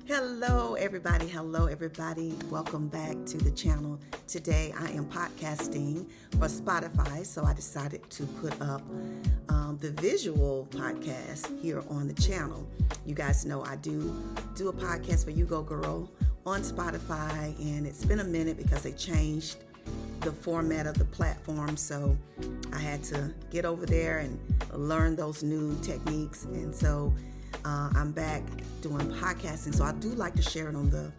Hello, everybody. Hello, everybody. Welcome back to the channel. Today, I am podcasting for Spotify, so I decided to put up the visual podcast here on the channel. You guys know I do a podcast for You Go Girl on Spotify, and it's been a minute because they changed the format of the platform, so I had to get over there and learn those new techniques, and so I'm back doing podcasting. So I do like to share it on the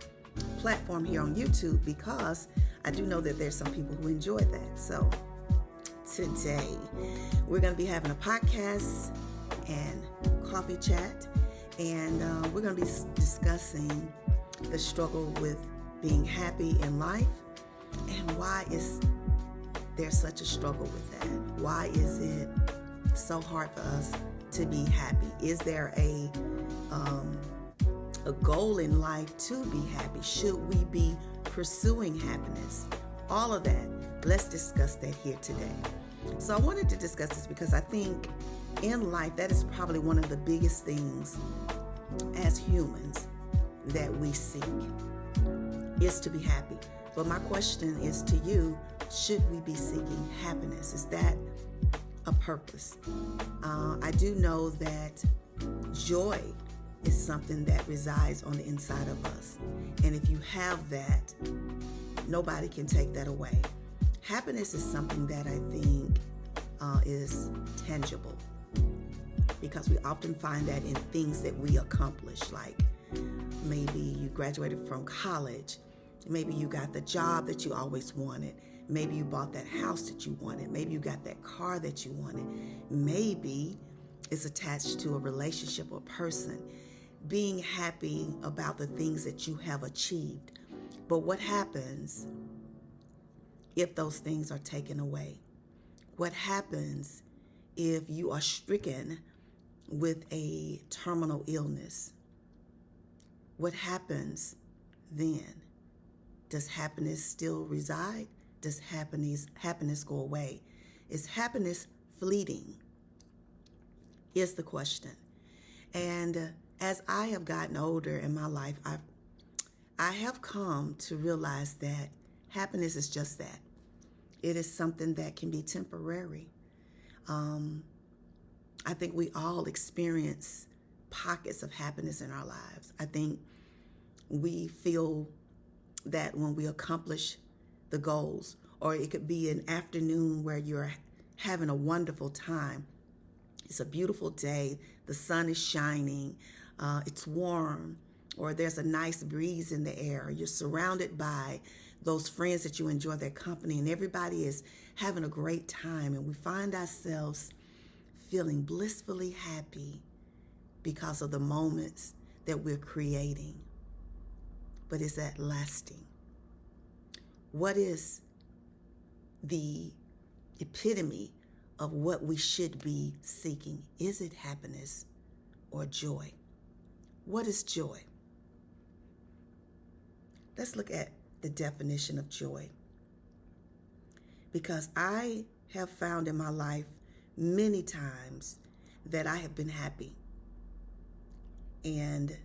platform here on YouTube because I do know that there's some people who enjoy that. So today we're going to be having a podcast and coffee chat, and we're going to be discussing the struggle with being happy in life and why is there such a struggle with that. Why is it so hard for us to be happy? Is there a goal in life to be happy? Should we be pursuing happiness? All of that. Let's discuss that here today. So I wanted to discuss this because I think in life that is probably one of the biggest things as humans that we seek is to be happy. But my question is to you, should we be seeking happiness? Is that a purpose? I do know that joy is something that resides on the inside of us. And if you have that, nobody can take that away. Happiness is something that I think is tangible, because we often find that in things that we accomplish, like maybe you graduated from college, maybe you got the job that you always wanted, maybe you bought that house that you wanted, maybe you got that car that you wanted, maybe it's attached to a relationship or person. Being happy about the things that you have achieved. But what happens if those things are taken away? What happens if you are stricken with a terminal illness? What happens then? Does happiness still reside? Does happiness go away? Is happiness fleeting? Is the question. And as I have gotten older in my life, I have come to realize that happiness is just that. It is something that can be temporary. I think we all experience pockets of happiness in our lives. I think we feel that when we accomplish the goals, or it could be an afternoon where you're having a wonderful time. It's a beautiful day, the sun is shining, it's warm, or there's a nice breeze in the air. You're surrounded by those friends that you enjoy their company, and everybody is having a great time, and we find ourselves feeling blissfully happy because of the moments that we're creating. But is that lasting? What is the epitome of what we should be seeking? Is it happiness or joy? What is joy? Let's look at the definition of joy. Because I have found in my life many times that I have been happy. And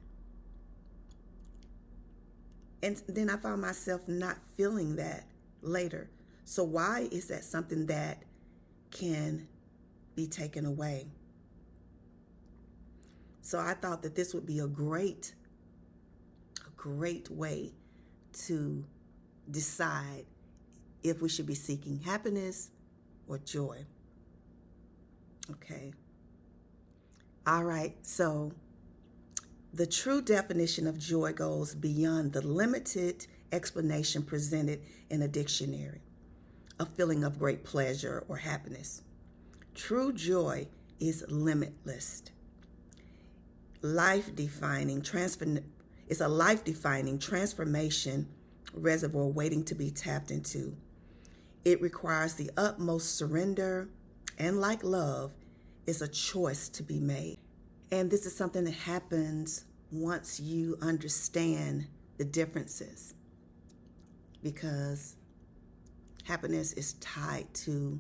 then I found myself not feeling that later. So why is that something that can be taken away? So I thought that this would be a great way to decide if we should be seeking happiness or joy. Okay. All right. So the true definition of joy goes beyond the limited explanation presented in a dictionary, a feeling of great pleasure or happiness. True joy is limitless. It's a life-defining transformation reservoir waiting to be tapped into. It requires the utmost surrender, and like love, is a choice to be made. And this is something that happens once you understand the differences, because happiness is tied to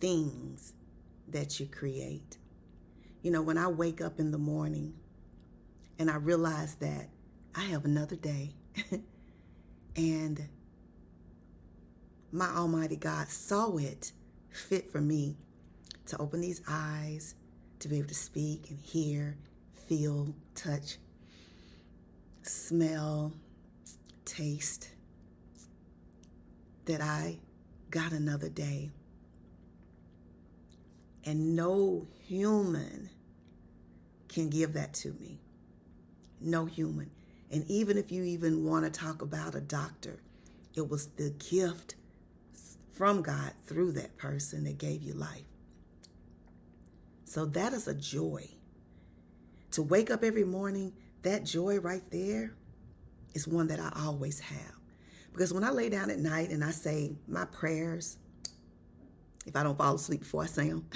things that you create. You know, when I wake up in the morning and I realize that I have another day. And my Almighty God saw it fit for me to open these eyes, to be able to speak and hear, feel, touch, smell, taste, that I got another day. And no human can give that to me. No human. And even if you even want to talk about a doctor, it was the gift from God through that person that gave you life. So that is a joy. To wake up every morning, that joy right there is one that I always have. Because when I lay down at night and I say my prayers, if I don't fall asleep before I say them,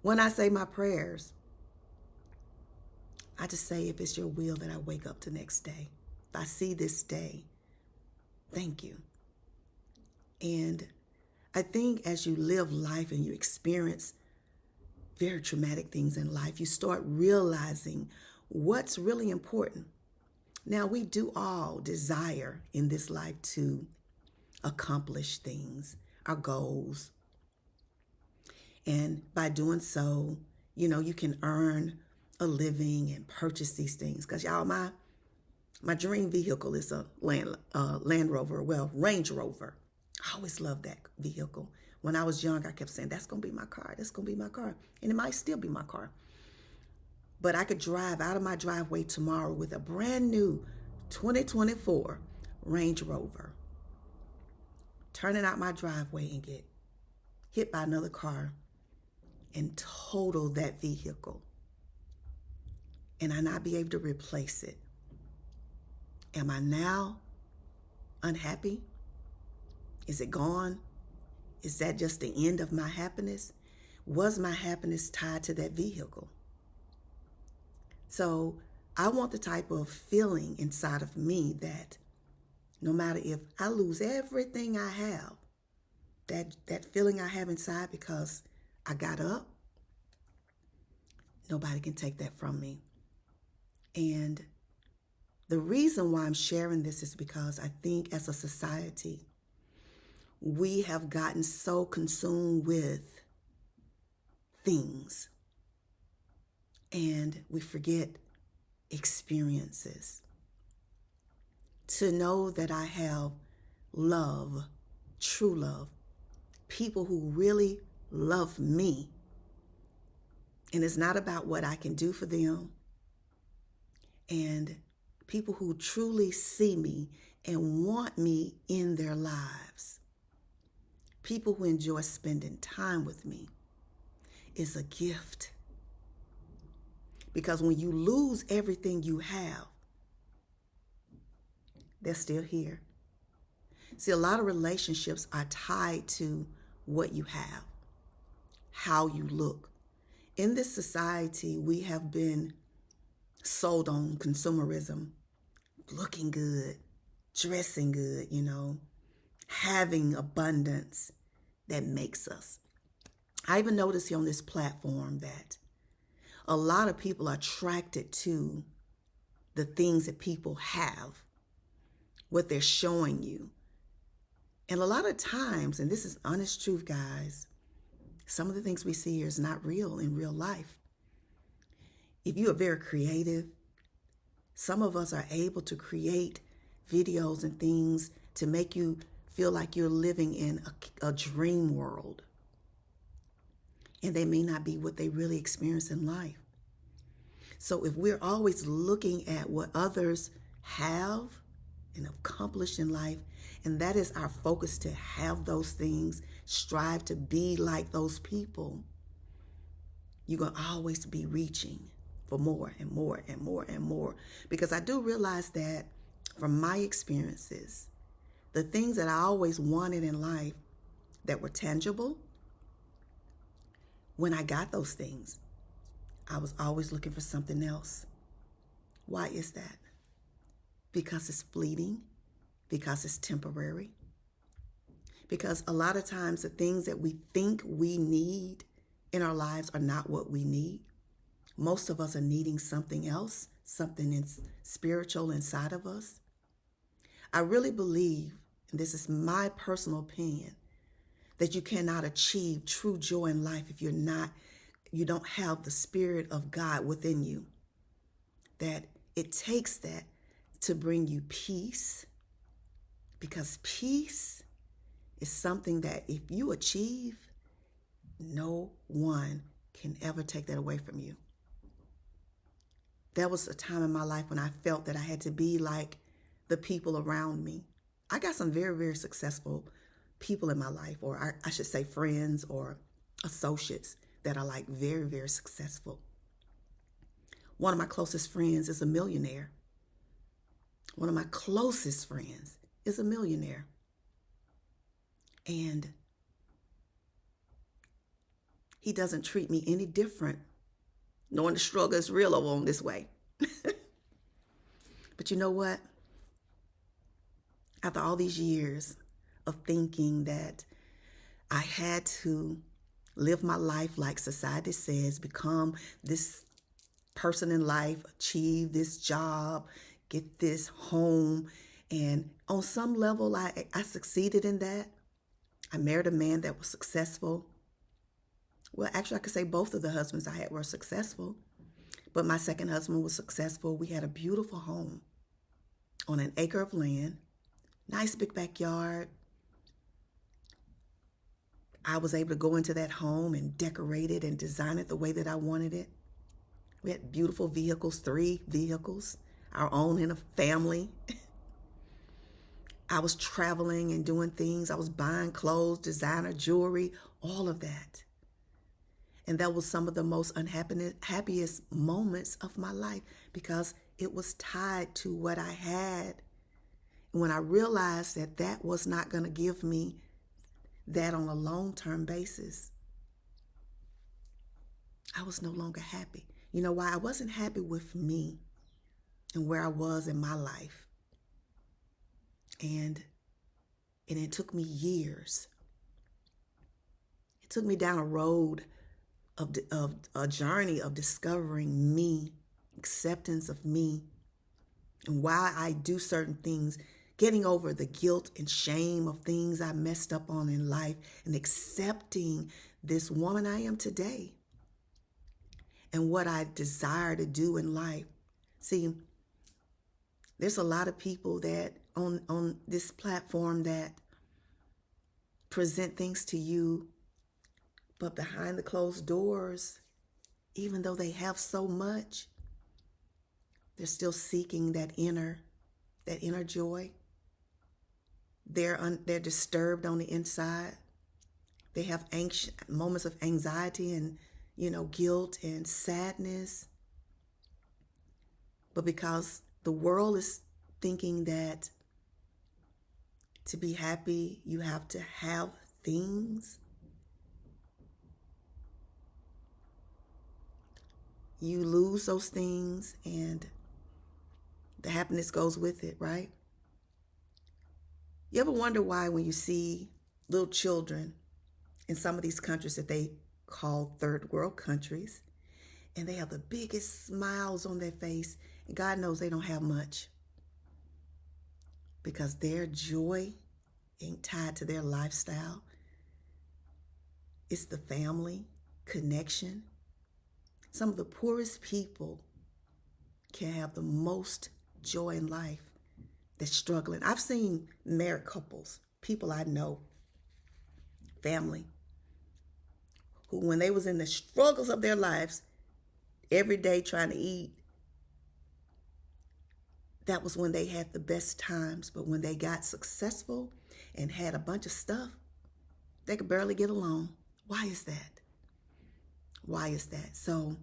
when I say my prayers, I just say, if it's your will that I wake up the next day, if I see this day, thank you. And I think as you live life and you experience very traumatic things in life, you start realizing what's really important. Now, we do all desire in this life to accomplish things, our goals. And by doing so, you can earn a living and purchase these things. Because y'all, my dream vehicle is a Land Rover, Range Rover. I always loved that vehicle. When I was young, I kept saying, that's going to be my car. That's going to be my car. And it might still be my car. But I could drive out of my driveway tomorrow with a brand new 2024 Range Rover. Turning out my driveway and get hit by another car and total that vehicle. And I not be able to replace it. Am I now unhappy? Is it gone? Is that just the end of my happiness? Was my happiness tied to that vehicle? So I want the type of feeling inside of me that no matter if I lose everything I have, that feeling I have inside because I got up, nobody can take that from me. And the reason why I'm sharing this is because I think as a society, we have gotten so consumed with things and we forget experiences. To know that I have love, true love, people who really love me. And it's not about what I can do for them. And people who truly see me and want me in their lives. People who enjoy spending time with me is a gift. Because when you lose everything you have, they're still here. See, a lot of relationships are tied to what you have, how you look. In this society, we have been sold on consumerism, looking good, dressing good, having abundance that makes us. I even noticed here on this platform that a lot of people are attracted to the things that people have, what they're showing you. And a lot of times, and this is honest truth, guys, some of the things we see here is not real in real life. If you are very creative, some of us are able to create videos and things to make you feel like you're living in a dream world. And they may not be what they really experience in life. So if we're always looking at what others have and accomplished in life, and that is our focus, to have those things, strive to be like those people, you're going to always be reaching for more and more and more and more. Because I do realize that from my experiences, the things that I always wanted in life that were tangible, when I got those things, I was always looking for something else. Why is that? Because it's fleeting, because it's temporary. Because a lot of times the things that we think we need in our lives are not what we need. Most of us are needing something else something spiritual inside of us. I really believe, and this is my personal opinion, that you cannot achieve true joy in life if you don't have the Spirit of God within you. That it takes that to bring you peace, because peace is something that if you achieve, no one can ever take that away from you. There was a time in my life when I felt that I had to be like the people around me. I got some very, very successful people in my life, or I should say friends or associates that are like very, very successful. One of my closest friends is a millionaire. One of my closest friends is a millionaire. And he doesn't treat me any different, knowing the struggle is real over on this way. But you know what? After all these years of thinking that I had to live my life like society says, become this person in life, achieve this job, get this home, and on some level I succeeded in that. I married a man that was successful. Well, actually, I could say both of the husbands I had were successful, but my second husband was successful. We had a beautiful home on an acre of land, nice big backyard. I was able to go into that home and decorate it and design it the way that I wanted it. We had beautiful vehicles, 3 vehicles, our own in a family. I was traveling and doing things. I was buying clothes, designer, jewelry, all of that. And that was some of the most happiest moments of my life because it was tied to what I had. And when I realized that that was not going to give me that on a long-term basis, I was no longer happy. You know why? I wasn't happy with me and where I was in my life. And it took me years. It took me down a road of a journey of discovering me, acceptance of me, and why I do certain things, getting over the guilt and shame of things I messed up on in life, and accepting this woman I am today and what I desire to do in life. See, there's a lot of people that on this platform that present things to you, but behind the closed doors, even though they have so much, they're still seeking that inner joy. They're disturbed on the inside. They have moments of anxiety and, guilt and sadness. But because the world is thinking that to be happy, you have to have things, you lose those things and the happiness goes with it, right? You ever wonder why when you see little children in some of these countries that they call third world countries, and they have the biggest smiles on their face, and God knows they don't have much because their joy ain't tied to their lifestyle. It's the family connection. Some of the poorest people can have the most joy in life. They're struggling. I've seen married couples, people I know, family, who when they was in the struggles of their lives, every day trying to eat, that was when they had the best times. But when they got successful and had a bunch of stuff, they could barely get along. Why is that? Why is that? So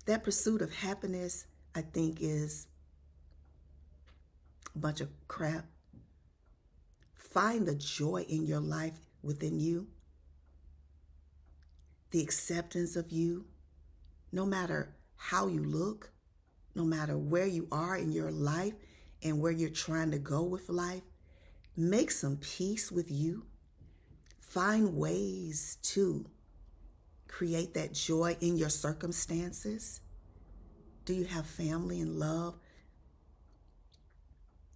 that pursuit of happiness, I think, is a bunch of crap. Find the joy in your life within you, the acceptance of you, no matter how you look, no matter where you are in your life and where you're trying to go with life. Make some peace with you. Find ways to create that joy in your circumstances. Do you have family and love?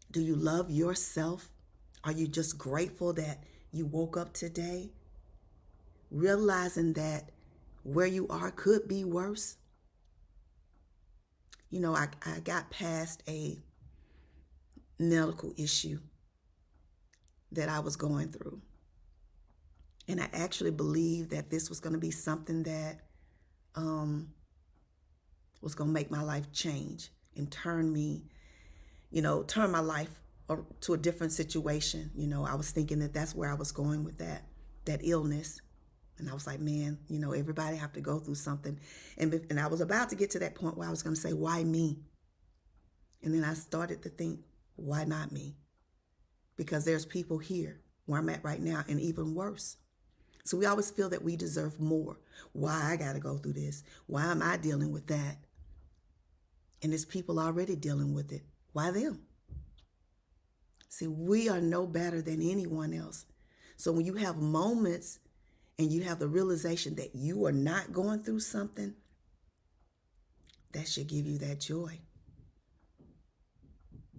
Do you love yourself? Are you just grateful that you woke up today, realizing that where you are could be worse? I got past a medical issue that I was going through. And I actually believed that this was going to be something that was going to make my life change and turn my life to a different situation. I was thinking that that's where I was going with that illness. And I was like, man, everybody have to go through something. And I was about to get to that point where I was going to say, why me? And then I started to think, why not me? Because there's people here where I'm at right now, and even worse. So we always feel that we deserve more. Why I got to go through this? Why am I dealing with that? And there's people already dealing with it. Why them? See, we are no better than anyone else. So when you have moments and you have the realization that you are not going through something, that should give you that joy.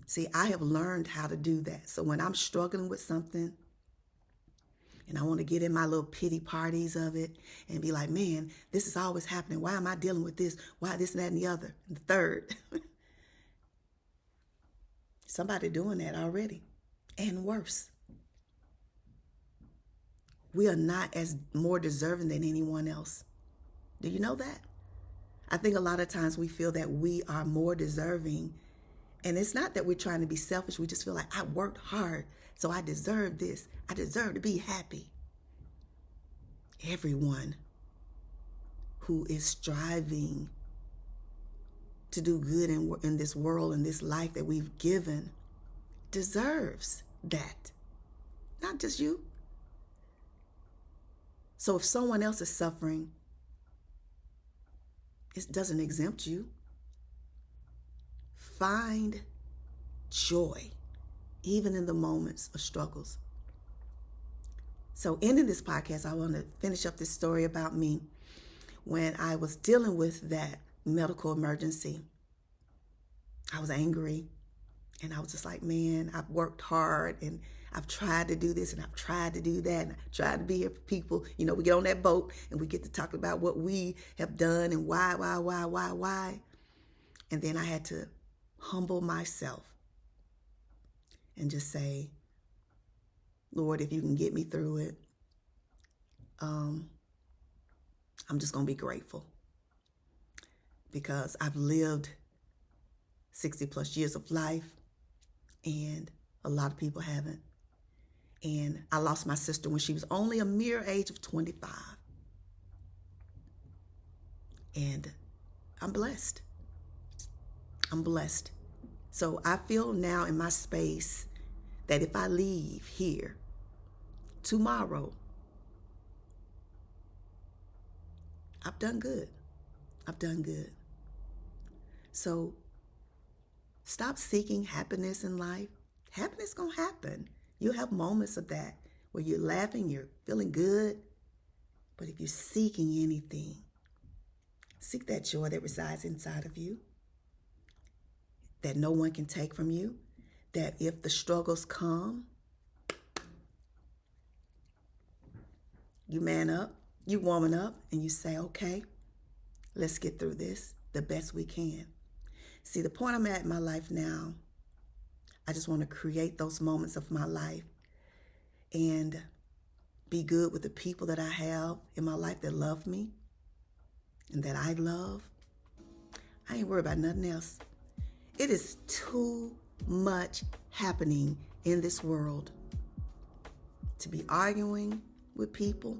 See, I have learned how to do that. So when I'm struggling with something and I want to get in my little pity parties of it and be like, man, this is always happening. Why am I dealing with this? Why this and that and the other? And the third. Somebody doing that already. And worse. We are not as more deserving than anyone else. Do you know that? I think a lot of times we feel that we are more deserving. And it's not that we're trying to be selfish. We just feel like I worked hard, so I deserve this. I deserve to be happy. Everyone who is striving to do good in this world, in this life that we've given, deserves that. Not just you. So if someone else is suffering, it doesn't exempt you. Find joy, even in the moments of struggles. So ending this podcast, I want to finish up this story about me when I was dealing with that medical emergency. I was angry and I was just like, man, I've worked hard and I've tried to do this and I've tried to do that and I tried to be here for people. We get on that boat and we get to talk about what we have done and why. And then I had to humble myself and just say, Lord, if you can get me through it, I'm just going to be grateful because I've lived 60 plus years of life and a lot of people haven't. And I lost my sister when she was only a mere age of 25. And I'm blessed. So I feel now in my space that if I leave here tomorrow, I've done good. So stop seeking happiness in life. Happiness gonna happen. You'll have moments of that where you're laughing, you're feeling good. But if you're seeking anything, seek that joy that resides inside of you, that no one can take from you, that if the struggles come, you man up, you woman up, and you say, okay, let's get through this the best we can. See, the point I'm at in my life now, I just want to create those moments of my life and be good with the people that I have in my life that love me and that I love. I ain't worried about nothing else. It is too much happening in this world to be arguing with people,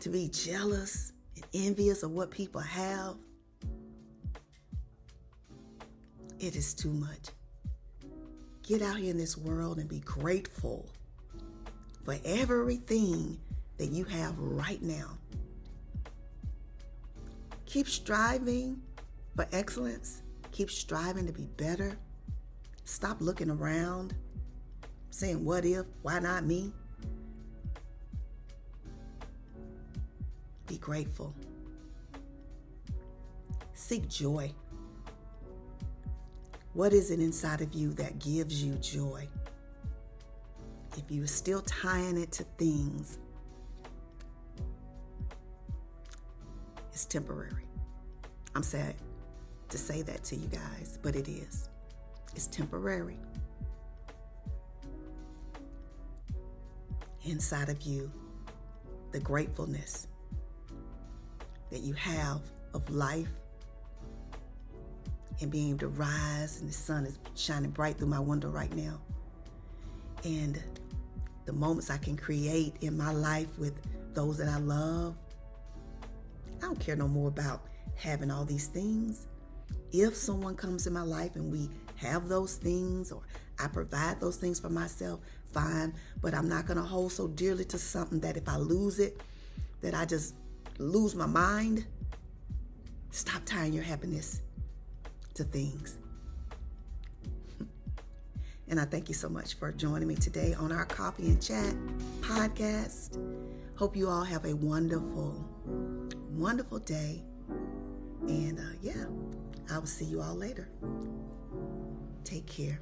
to be jealous and envious of what people have. It is too much. Get out here in this world and be grateful for everything that you have right now. Keep striving for excellence. Keep striving to be better. Stop looking around, saying, what if, why not me? Be grateful. Seek joy. What is it inside of you that gives you joy? If you're still tying it to things, it's temporary. I'm sad to say that to you guys, but it is. It's temporary. Inside of you, the gratefulness that you have of life and being able to rise, and the sun is shining bright through my window right now. And the moments I can create in my life with those that I love. I don't care no more about having all these things. If someone comes in my life and we have those things, or I provide those things for myself, fine. But I'm not going to hold so dearly to something that if I lose it, that I just lose my mind. Stop tying your happiness to things. And I thank you so much for joining me today on our Coffee and Chat podcast. Hope you all have a wonderful, wonderful day. And I will see you all later. Take care.